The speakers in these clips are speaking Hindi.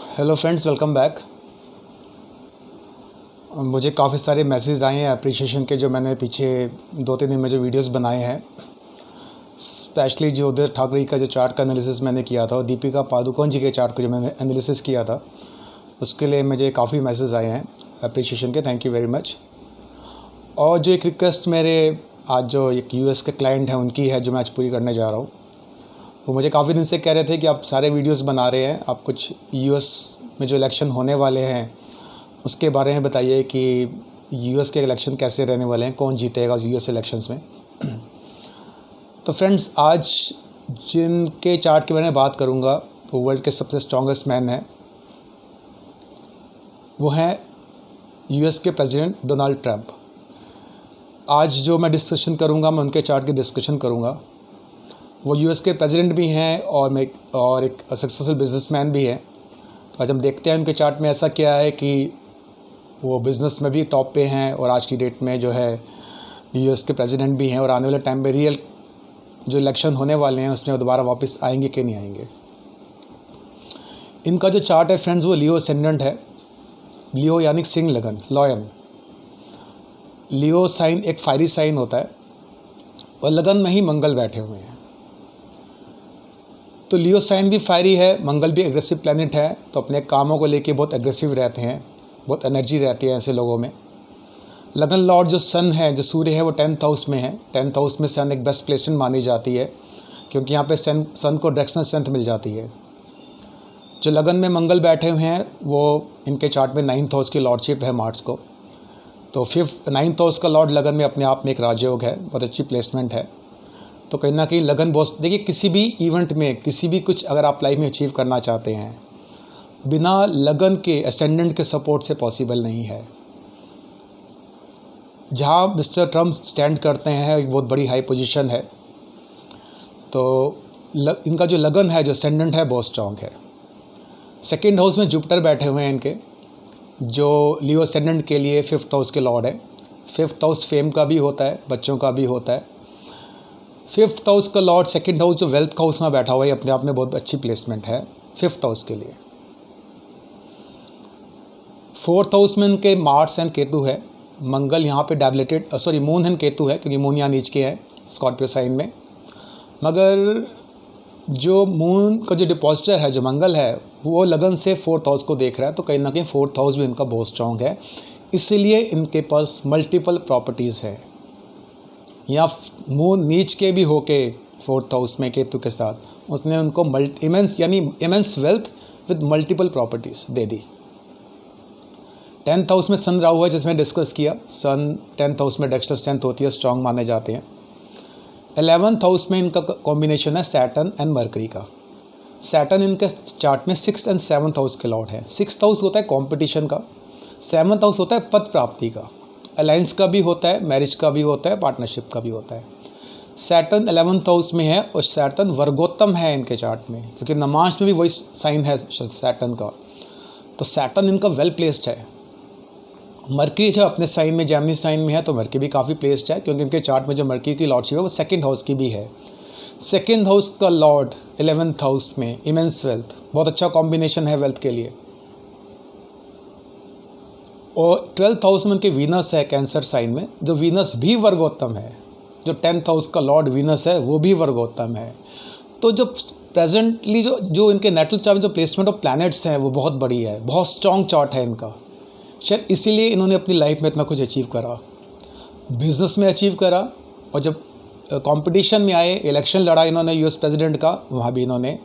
Hello friends, welcome back. मुझे काफ़ी सारे मैसेज आए हैं अप्रिशिएशन के, जो मैंने पीछे 2-3 दिन में जो वीडियोस बनाए हैं, स्पेशली जो उदित ठाकरे का जो चार्ट का एनालिसिस मैंने किया था और दीपिका पादुकोण जी के चार्ट को जो मैंने एनालिसिस किया था, उसके लिए मुझे काफ़ी मैसेज आए हैं अप्रिशिएशन के। Thank you very much. और जो एक रिक्वेस्ट मेरे आज जो एक यूएस के क्लाइंट हैं उनकी है, जो मैं आज पूरी करने जा रहा हूँ। वो मुझे काफ़ी दिन से कह रहे थे कि आप सारे वीडियोस बना रहे हैं, आप कुछ यूएस में जो इलेक्शन होने वाले हैं उसके बारे में बताइए कि यूएस के इलेक्शन कैसे रहने वाले हैं, कौन जीतेगा यूएस इलेक्शंस में। तो फ्रेंड्स, आज जिनके चार्ट के बारे में बात करूंगा वो वर्ल्ड के सबसे स्ट्रॉन्गेस्ट मैन हैं, वो हैं यूएस के प्रेसिडेंट डोनाल्ड ट्रंप। आज जो मैं डिस्कशन करूंगा, मैं उनके चार्ट की डिस्कशन करूंगा। वो यूएस के प्रेसिडेंट भी हैं और एक सक्सेसफुल बिजनेसमैन भी हैं। तो आज हम देखते हैं उनके चार्ट में ऐसा क्या है कि वो बिज़नेस में भी टॉप पे हैं और आज की डेट में जो है यूएस के प्रेसिडेंट भी हैं, और आने वाले टाइम में रियल जो इलेक्शन होने वाले हैं उसमें वो दोबारा वापस आएंगे कि नहीं आएंगे। इनका जो चार्ट है फ्रेंड्स, वो लियो असेंडेंट है। लियो यानी सिंह लगन, लॉयन। लियो साइन एक फायरी साइन होता है और लगन में ही मंगल बैठे हुए हैं। तो लियो साइन भी फायरी है, मंगल भी एग्रेसिव प्लैनेट है, तो अपने कामों को लेके बहुत एग्रेसिव रहते हैं, बहुत एनर्जी रहती है ऐसे लोगों में। लगन लॉर्ड जो सन है, जो सूर्य है, वो 10th हाउस में है। 10th हाउस में सन एक बेस्ट प्लेसमेंट मानी जाती है, क्योंकि यहाँ पे सन को डायरेक्शनल स्ट्रेंथ मिल जाती है। जो लगन में मंगल बैठे हुए हैं वो इनके चार्ट में 9th हाउस की लॉर्डशिप है मार्स को। तो 9th हाउस का लॉर्ड लगन में अपने आप में एक राजयोग है, बहुत अच्छी प्लेसमेंट है। तो कहीं ना कहीं लगन बॉस, देखिए किसी भी इवेंट में, किसी भी कुछ अगर आप लाइफ में अचीव करना चाहते हैं, बिना लगन के एसेंडेंट के सपोर्ट से पॉसिबल नहीं है। जहाँ मिस्टर ट्रम्प स्टैंड करते हैं एक बहुत बड़ी हाई पोजीशन है, तो इनका जो लगन है, जो एसेंडेंट है, बहुत स्ट्रॉन्ग है। 2nd हाउस में जुपिटर बैठे हुए हैं इनके, जो लियो एसेंडेंट के लिए 5th हाउस के लॉर्ड है। 5th हाउस फेम का भी होता है, बच्चों का भी होता है। 5th हाउस का लॉर्ड 2nd हाउस जो वेल्थ का हाउस में बैठा हुआ है, अपने आप में बहुत अच्छी प्लेसमेंट है 5th हाउस के लिए। 4th हाउस में इनके मार्स एंड केतु है। मंगल यहाँ पे डैबलेटेड, मून एंड केतु है, क्योंकि मून यहाँ नीच के है स्कॉर्पियो साइन में। मगर जो मून का जो डिपॉजिटर है, जो मंगल है, वो लगन से 4th हाउस को देख रहा है। तो कहीं ना कहीं 4th हाउस भी इनका बहुत स्ट्रॉन्ग है, इसीलिए इनके पास मल्टीपल प्रॉपर्टीज़ है। या मून नीच के भी होके 4th हाउस में केतु के साथ उसने उनको immense wealth with multiple properties they the. 10th house में सन राहु है, जिसमें डिस्कस किया। सन 10th हाउस में डेक्स्टर स्ट्रेंथ होती है, स्ट्रॉन्ग माने जाते हैं। 11th हाउस में इनका कॉम्बिनेशन है सैटर्न एंड मरकरी का। सैटर्न इनके चार्ट में 6th एंड 7th हाउस के लॉर्ड है। 6th हाउस होता है कॉम्पिटिशन का, 7th हाउस होता है पद प्राप्ति का, अलायंस का भी होता है, मैरिज का भी होता है, पार्टनरशिप का भी होता है। सैटर्न 11th हाउस में है और सैटर्न वर्गोत्तम है इनके चार्ट में, क्योंकि नमाज में भी वही साइन है सैटर्न का। तो सैटर्न इनका वेल प्लेस्ड है। मरकरी जब अपने साइन में, जेमिनी साइन में है, तो मरकरी भी काफ़ी प्लेस्ड है, क्योंकि इनके चार्ट में जो मरकरी की लॉर्डशिप है वो 2nd हाउस की भी है। 2nd हाउस का लॉर्ड 11th हाउस में, इमेंस वेल्थ, बहुत अच्छा कॉम्बिनेशन है वेल्थ के लिए। और 12th हाउस में उनके वीनस है कैंसर साइन में, जो वीनस भी वर्गोत्तम है। जो 10th हाउस का लॉर्ड वीनस है वो भी वर्गोत्तम है। तो जो प्रेजेंटली जो इनके नेटल चार्ट में जो प्लेसमेंट ऑफ प्लैनेट्स हैं वो बहुत बड़ी है, बहुत स्ट्रॉन्ग चार्ट है इनका। शायद इसीलिए इन्होंने अपनी लाइफ में इतना कुछ अचीव करा, बिजनेस में अचीव करा, और जब कंपटीशन में आए, इलेक्शन लड़ा इन्होंने यूएस प्रेसिडेंट का, वहाँ भी इन्होंने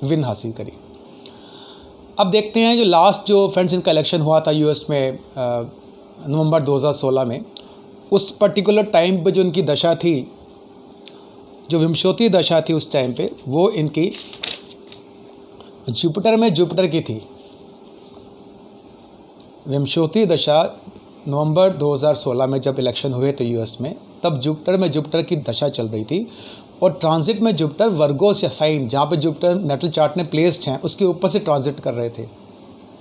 विन हासिल करी। अब देखते हैं जो लास्ट जो फ्रेंड्स इनका इलेक्शन हुआ था यूएस में नवंबर 2016 में, उस पर्टिकुलर टाइम पे जो इनकी दशा थी, जो विंशोती दशा थी उस टाइम पे, वो इनकी जुपिटर की थी। विंशोती दशा नवंबर 2016 में जब इलेक्शन हुए थे यूएस में, तब जुपिटर की दशा चल रही थी, और ट्रांजिट में जुपिटर वर्गोस या साइन, जहाँ पे जुपिटर नेटल चार्ट में प्लेस्ड हैं, उसके ऊपर से ट्रांजिट कर रहे थे।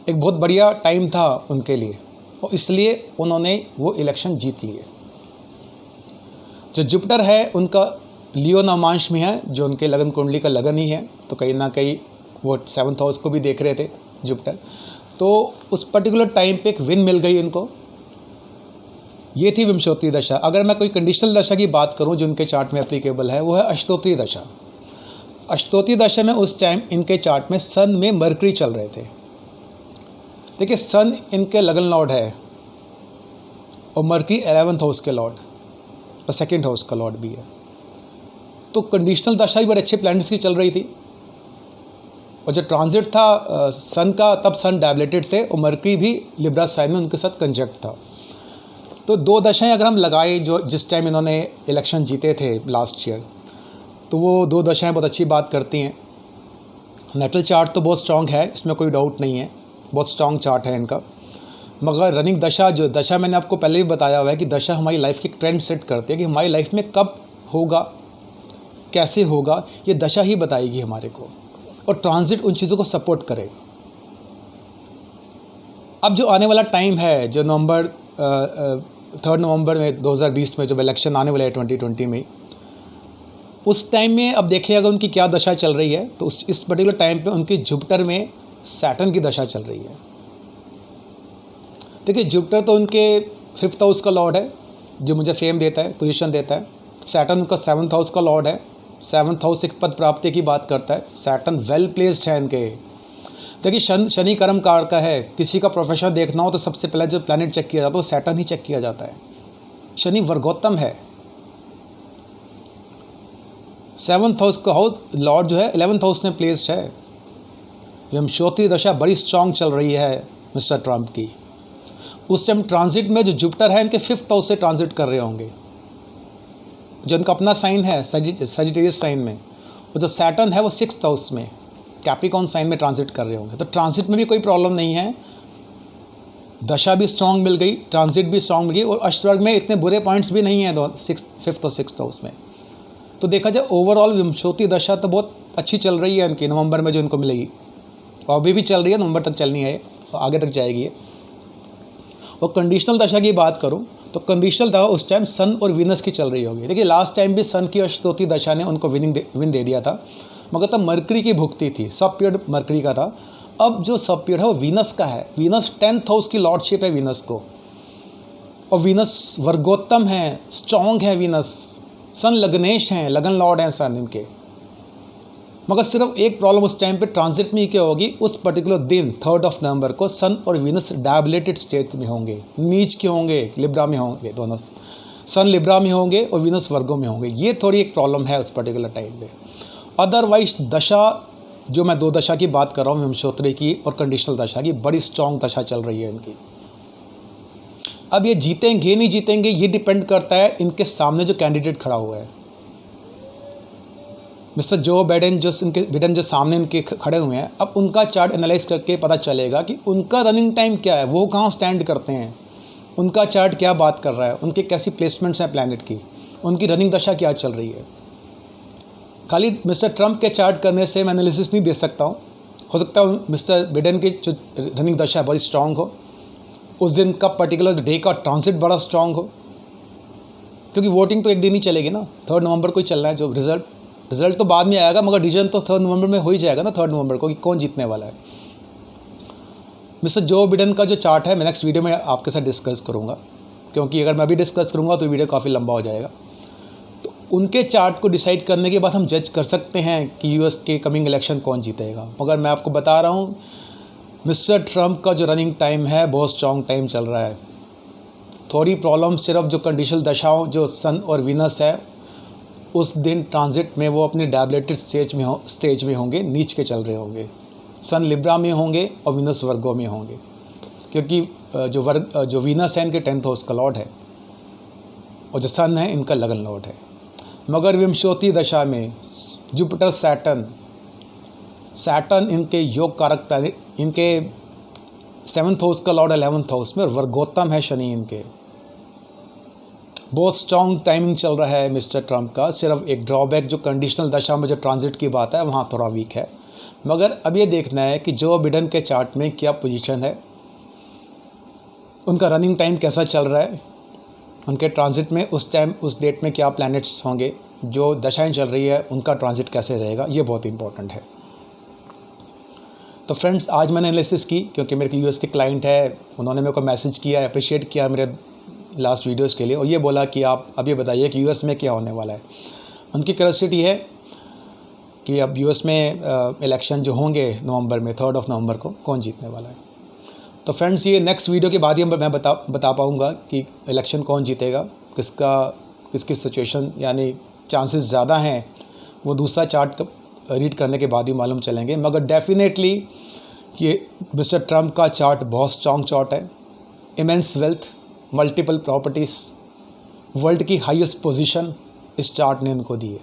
एक बहुत बढ़िया टाइम था उनके लिए, और इसलिए उन्होंने वो इलेक्शन जीत लिए। जो जुपिटर है उनका लियो नामांश में है, जो उनके लगन कुंडली का लगन ही है, तो कहीं ना कहीं वो 7th हाउस को भी देख रहे थे। जुपिटर। तो उस पर्टिकुलर टाइम पे एक विन मिल गई इनको, ये थी विंशोत्तरी दशा। अगर मैं कोई कंडीशनल दशा की बात करूं जो इनके चार्ट में एप्लीकेबल है, वो है अष्टोत्तरी दशा। अष्टोत्तरी दशा में उस टाइम इनके चार्ट में सन में मरकरी चल रहे थे। देखिए सन इनके लगन लॉर्ड है और मरकरी 11th हाउस के लॉर्ड और 2nd हाउस का लॉर्ड भी है। तो कंडीशनल दशा भी बड़े अच्छे प्लैनेट्स की चल रही थी। और जो ट्रांजिट था सन का, तब सन डायबलेटेड थे और मरकरी भी लिब्रा साइन में उनके साथ कंजक्ट था। तो दो दशाएं अगर हम लगाए जो जिस टाइम इन्होंने इलेक्शन जीते थे लास्ट ईयर, तो वो दो दशाएं बहुत अच्छी बात करती हैं। नेटल चार्ट तो बहुत स्ट्रॉन्ग है, इसमें कोई डाउट नहीं है, बहुत स्ट्रॉन्ग चार्ट है इनका। मगर रनिंग दशा, जो दशा मैंने आपको पहले भी बताया हुआ है कि दशा हमारी लाइफ की ट्रेंड सेट करती है कि हमारी लाइफ में कब होगा, कैसे होगा, ये दशा ही बताएगी हमारे को, और ट्रांजिट उन चीज़ों को सपोर्ट करेगा। अब जो आने वाला टाइम है, जो 3 नवंबर में 2020 में जब इलेक्शन आने वाला है 2020 में, उस टाइम में अब देखिएगा उनकी क्या दशा चल रही है। तो इस पर्टिकुलर टाइम पे उनकी जुपिटर में सैटर्न की दशा चल रही है। देखिए जुपिटर तो उनके 5th हाउस का लॉर्ड है, जो मुझे फेम देता है, पोजीशन देता है। सैटर्न उनका 7th हाउस का लॉर्ड है। 7th हाउस एक पद प्राप्ति की बात करता है। सैटर्न वेल प्लेस्ड है इनके। देखिए शनि कर्म कार का है। किसी का प्रोफेशन देखना हो तो सबसे पहले जो प्लैनेट चेक किया जाता है वो सैटर्न ही चेक किया जाता है। शनि वर्गोत्तम है। 7th हाउस का लॉर्ड जो है 11th हाउस में प्लेस्ड है। विंशोत्तरी दशा बड़ी स्ट्रांग चल रही है मिस्टर ट्रंप की। उस टाइम ट्रांजिट में जो जुपिटर है इनके 5th हाउस से ट्रांजिट कर रहे होंगे, जो इनका अपना साइन है सजिटेरियस साइन में, और जो सैटर्न है वो 6th हाउस में कैप्रिकॉर्न साइन में ट्रांजिट कर रहे होंगे। तो ट्रांजिट में भी कोई प्रॉब्लम नहीं है, दशा भी स्ट्रांग मिल गई, ट्रांजिट भी स्ट्रांग मिल गई, और अष्टवर्ग में इतने बुरे पॉइंट्स भी नहीं हैं 5th और 6th हाउस में। तो देखा जाए ओवरऑल विंशोत्तरी दशा तो बहुत अच्छी चल रही है इनकी, नवंबर में जो इनको मिलेगी, और अभी भी चल रही है, नवंबर तक चलनी है, आगे तक जाएगी। और कंडीशनल दशा की बात करूं तो कंडीशनल दशा उस टाइम सन और वीनस की चल रही होगी। देखिए लास्ट टाइम भी सन की अष्टोत्तरी दशा ने उनको विन दे दिया था, मगर तब मरकरी की भुगती थी, सब पीरियड मरकरी का था। अब जो सब पीरियड है वो वीनस का है। वीनस 10th हाउस की लॉर्डशिप है वीनस को, और वीनस वर्गोत्तम है, स्ट्रॉन्ग है वीनस। सन लग्नेश हैं, लगन लॉर्ड हैं सन इनके। मगर सिर्फ एक प्रॉब्लम उस टाइम पे ट्रांजिट में क्या होगी, उस पर्टिकुलर दिन 3 नवंबर को सन और वीनस डायबलेटेड स्टेट में होंगे, नीच के होंगे, लिब्रा में होंगे दोनों। सन लिब्रा में होंगे और वीनस वर्गो में होंगे। ये थोड़ी एक प्रॉब्लम है उस पर्टिकुलर टाइम पे। अदरवाइज दशा, जो मैं दो दशा की बात कर रहा हूँ, विंशोत्तरी की और कंडीशनल दशा की, बड़ी स्ट्रॉन्ग दशा चल रही है इनकी। अब ये जीतेंगे नहीं जीतेंगे ये डिपेंड करता है इनके सामने जो कैंडिडेट खड़ा हुआ है। मिस्टर जो बिडेन जो सामने इनके खड़े हुए हैं, अब उनका चार्ट एनालाइज करके पता चलेगा कि उनका रनिंग टाइम क्या है, वो कहाँ स्टैंड करते हैं, उनका चार्ट क्या बात कर रहा है, उनके कैसी प्लेसमेंट्स हैं प्लैनेट की, उनकी रनिंग दशा क्या चल रही है। खाली मिस्टर ट्रंप के चार्ट करने से मैं एनालिसिस नहीं दे सकता हूँ। हो सकता है मिस्टर बिडेन की जो रनिंग दशा बड़ी स्ट्रांग हो, उस दिन का पर्टिकुलर डे का ट्रांजिट बड़ा स्ट्रांग हो, क्योंकि वोटिंग तो एक दिन ही चलेगी ना, 3 नवंबर को ही चलना है। जो रिजल्ट तो बाद में आएगा, मगर डिसीजन तो 3 नवंबर में हो ही जाएगा ना, 3 नवंबर को, कि कौन जीतने वाला है। मिस्टर जो बिडेन का जो चार्ट है मैं नेक्स्ट वीडियो में आपके साथ डिस्कस करूँगा, क्योंकि अगर मैं अभी डिस्कस करूँगा तो वीडियो काफ़ी लंबा हो जाएगा। तो उनके चार्ट को डिसाइड करने के बाद हम जज कर सकते हैं कि यूएस के कमिंग इलेक्शन कौन जीतेगा। मगर मैं आपको बता रहा हूँ मिस्टर ट्रंप का जो रनिंग टाइम है बहुत स्ट्रॉन्ग टाइम चल रहा है। थोड़ी प्रॉब्लम सिर्फ जो कंडीशनल दशाओं, जो सन और वीनस है, उस दिन ट्रांजिट में वो अपने डायबलेटेड स्टेज में होंगे, नीच के चल रहे होंगे। सन लिब्रा में होंगे और वीनस वर्गो में होंगे, क्योंकि जो वीनस है इनके 10th हाउस का लॉर्ड है, और जो सन है इनका लगन लॉर्ड है। मगर विंशोत्तरी दशा में जुपिटर सैटर्न इनके योग कारक प्लैनेट, इनके 7th हाउस का लॉर्ड 11th हाउस में, और वर्गोत्तम है शनि इनके। बहुत स्ट्रॉन्ग टाइमिंग चल रहा है मिस्टर ट्रंप का। सिर्फ एक ड्रॉबैक जो कंडीशनल दशा में जो ट्रांजिट की बात है वहाँ थोड़ा वीक है। मगर अब ये देखना है कि जो बिडेन के चार्ट में क्या पोजीशन है, उनका रनिंग टाइम कैसा चल रहा है, उनके ट्रांजिट में उस टाइम उस डेट में क्या प्लैनेट्स होंगे, जो दशाएं चल रही है उनका ट्रांजिट कैसे रहेगा, ये बहुत इंपॉर्टेंट है। तो फ्रेंड्स आज मैंने एनालिसिस की, क्योंकि मेरे यूएस के क्लाइंट है, उन्होंने मेरे को मैसेज किया, अप्रिशिएट किया मेरे लास्ट वीडियोस के लिए, और ये बोला कि आप अभी बताइए कि यूएस में क्या होने वाला है। उनकी क्यूरियोसिटी है कि अब यूएस में इलेक्शन जो होंगे नवंबर में, 3 नवंबर को, कौन जीतने वाला है। तो फ्रेंड्स ये नेक्स्ट वीडियो के बाद ही मैं बता पाऊँगा कि इलेक्शन कौन जीतेगा, किसकी सिचुएशन यानी चांसेस ज़्यादा हैं, वो दूसरा चार्ट रीड करने के बाद ही मालूम चलेंगे। मगर डेफिनेटली ये मिस्टर ट्रम्प का चार्ट बहुत स्ट्रॉन्ग चार्ट है। Immense wealth, multiple properties, world की हाईएस्ट पोजीशन इस चार्ट ने इनको दी है।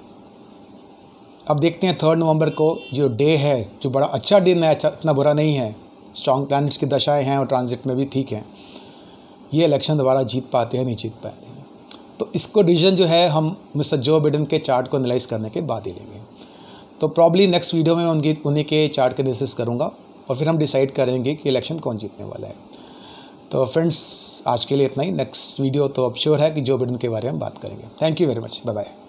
अब देखते हैं 3 नवंबर को जो डे है, जो बड़ा अच्छा दिन है, इतना बुरा नहीं है, स्ट्रॉन्ग प्लैनेट्स की दशाएं हैं और ट्रांजिट में भी ठीक हैं, ये इलेक्शन दोबारा जीत पाते हैं नहीं जीत पाते हैं। तो इसको डिसीजन जो है हम मिस्टर जो बिडेन के चार्ट को एनालाइज करने के बाद ही लेंगे। तो प्रॉब्ली नेक्स्ट वीडियो में उन्हीं के चार्ट के एनालिसिस करूँगा और फिर हम डिसाइड करेंगे कि इलेक्शन कौन जीतने वाला है। तो फ्रेंड्स आज के लिए इतना ही। नेक्स्ट वीडियो तो अब श्योर है कि जो बिडेन के बारे में बात करेंगे। Thank you very much, bye bye.